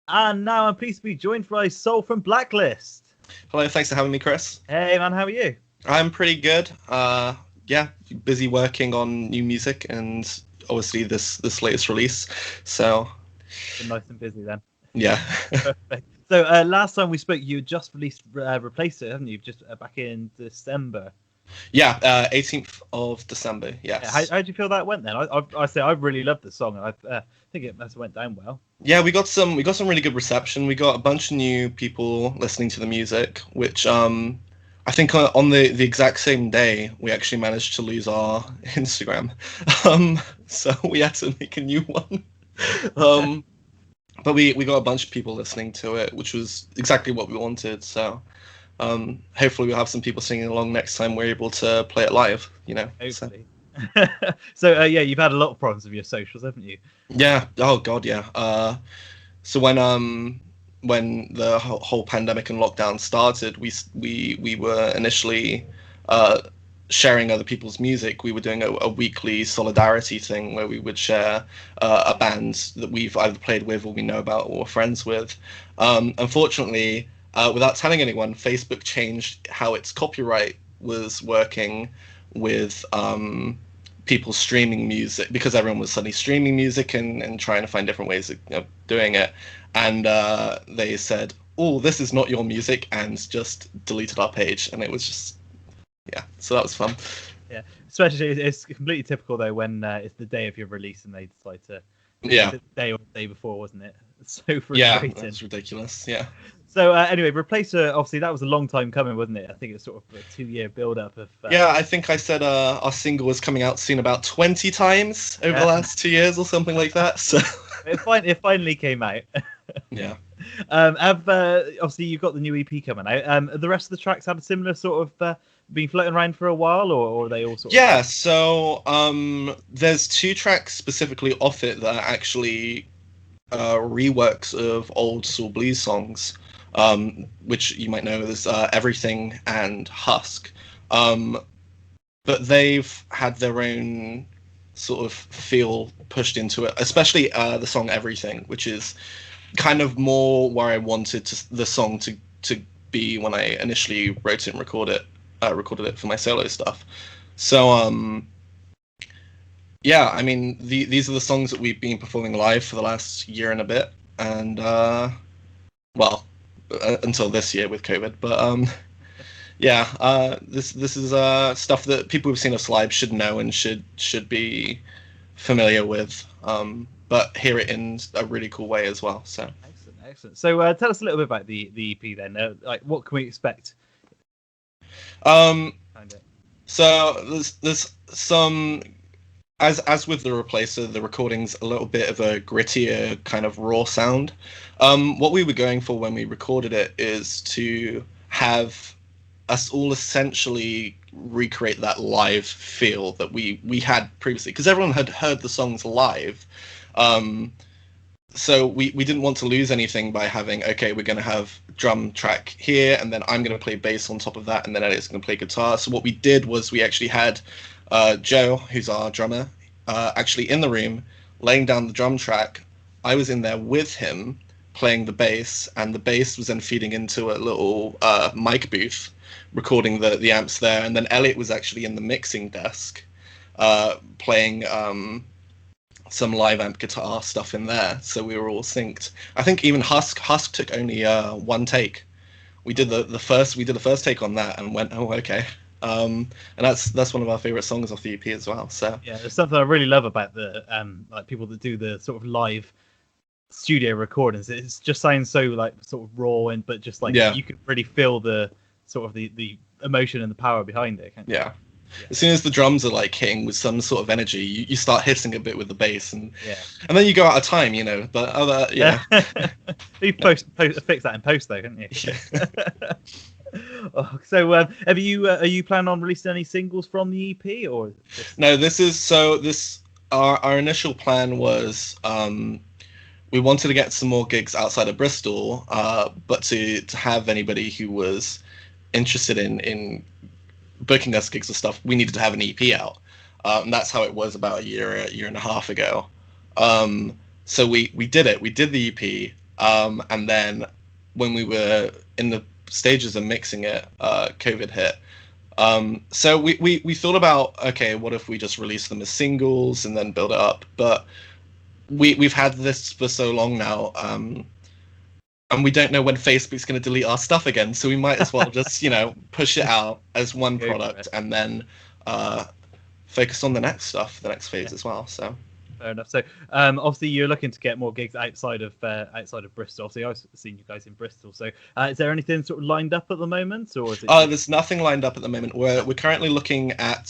And now I'm pleased to be joined by Saul from Blacklist. Hello, thanks for having me, Chris. Hey man, how are you? I'm pretty good. Yeah, busy working on new music and obviously this latest release. So Been nice and busy then. yeah, Perfect. So last time we spoke, you had just released Replacer, haven't you? Just back in December. yeah, 18th of December. Yeah, how Yes. did you feel that went then? I say I really loved the song. I think it must have went down well. Yeah, we got some really good reception. We got a bunch of new people listening to the music, which I think on the exact same day we actually managed to lose our Instagram. So we had to make a new one. Um, but we got a bunch of people listening to it, which was exactly what we wanted. So hopefully we'll have some people singing along next time we're able to play it live. So Hopefully. So yeah, you've had a lot of problems with your socials, haven't you? yeah. Oh God, yeah. So when the whole pandemic and lockdown started, we were initially uh, sharing other people's music. We were doing a weekly solidarity thing where we would share a band that we've either played with or we know about or are friends with. Unfortunately, without telling anyone, Facebook changed how its copyright was working with people streaming music because everyone was suddenly streaming music and trying to find different ways of doing it. And they said, "Oh, this is not your music," and just deleted our page. And it was just, yeah. So that was fun. Yeah, especially it's completely typical though when it's the day of your release and they decide to delete Yeah, it the day or the day before, wasn't it? It's so yeah, frustrating. that's ridiculous. Yeah, So anyway, Replacer, obviously that was a long time coming, wasn't it? I think it's sort of a 2 year build up of. yeah. I think I said our single was coming out soon about 20 times over the last 2 years or something like that. So It finally came out. yeah. Have obviously you've got the new EP coming out. Have the rest of the tracks had a similar sort of been floating around for a while, or are they all sort of? Yeah, so there's two tracks specifically off it that are actually reworks of old Saul Blues songs, which you might know as Everything and Husk. Um, but they've had their own sort of feel pushed into it, especially the song Everything, which is kind of more where I wanted the song to be when I initially wrote it and recorded it for my solo stuff. So yeah, I mean these are the songs that we've been performing live for the last year and a bit, and well until this year with COVID, but yeah, this is stuff that people who've seen us live should know and should be familiar with, but hear it in a really cool way as well. So Excellent, excellent. So tell us a little bit about the EP then. Like, what can we expect? um, Kind of. so there's some as with the Replacer, the recording's a little bit of a grittier kind of raw sound. What we were going for when we recorded it is to have us all essentially recreate that live feel that we had previously because everyone had heard the songs live. So we didn't want to lose anything by having, okay, we're going to have drum track here and then I'm going to play bass on top of that and then Elliot's going to play guitar. So what we did was we actually had Joe, who's our drummer, actually in the room laying down the drum track. I was in there with him playing the bass, and the bass was then feeding into a little mic booth recording the amps there, and then Elliot was actually in the mixing desk playing some live amp guitar stuff in there, so we were all synced. I think even Husk took only one take. We did the first take on that and went, oh okay. And that's one of our favorite songs off the EP as well. So Yeah, there's something I really love about the like people that do the sort of live studio recordings. It just sounds so like sort of raw and but just like yeah, you can really feel the sort of the emotion and the power behind it. Can't you? yeah. As soon as the drums are like hitting with some sort of energy, you start hitting a bit with the bass, and Yeah. then you go out of time, you know. But other, yeah, You fix that in post though, can't you? yeah. Oh, so have you are you planning on releasing any singles from the EP or just... No, this our initial plan was we wanted to get some more gigs outside of Bristol, but to have anybody who was interested in booking us gigs and stuff, we needed to have an EP out. And that's how it was about a year and a half ago. So we did it. We did the EP. And then when we were in the stages of mixing it, COVID hit. So we thought about, okay, what if we just release them as singles and then build it up? But we've had this for so long now, and we don't know when Facebook's going to delete our stuff again. So we might as well just, push it out as one product and then focus on the next stuff, the next phase as well. So. Fair enough. So, obviously, you're looking to get more gigs outside of Bristol. Obviously, I've seen you guys in Bristol. So, is there anything sort of lined up at the moment, or is it? There's nothing lined up at the moment. We're currently looking at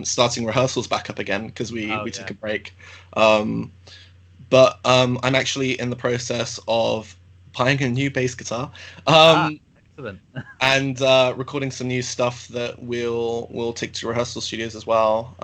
starting rehearsals back up again because we took a break. But I'm actually in the process of buying a new bass guitar. Excellent. And recording some new stuff that we'll take to rehearsal studios as well.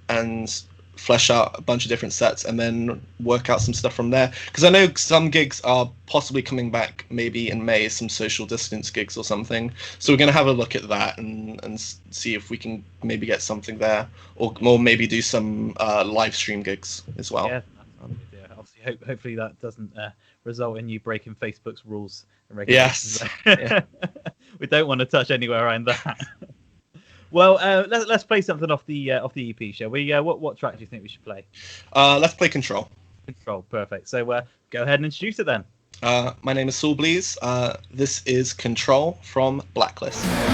And flesh out a bunch of different sets and then work out some stuff from there, because I know some gigs are possibly coming back maybe in May, some social distance gigs or something, so we're going to have a look at that and see if we can maybe get something there, or maybe do some live stream gigs as well. Yeah, obviously hopefully that doesn't result in you breaking Facebook's rules and regulations. Yes. We don't want to touch anywhere around that. Well, let's play something off the EP, shall we? What track do you think we should play? Let's play Control. Control, perfect. So go ahead and introduce it then. My name is Saul. This is Control from Blacklist. Control,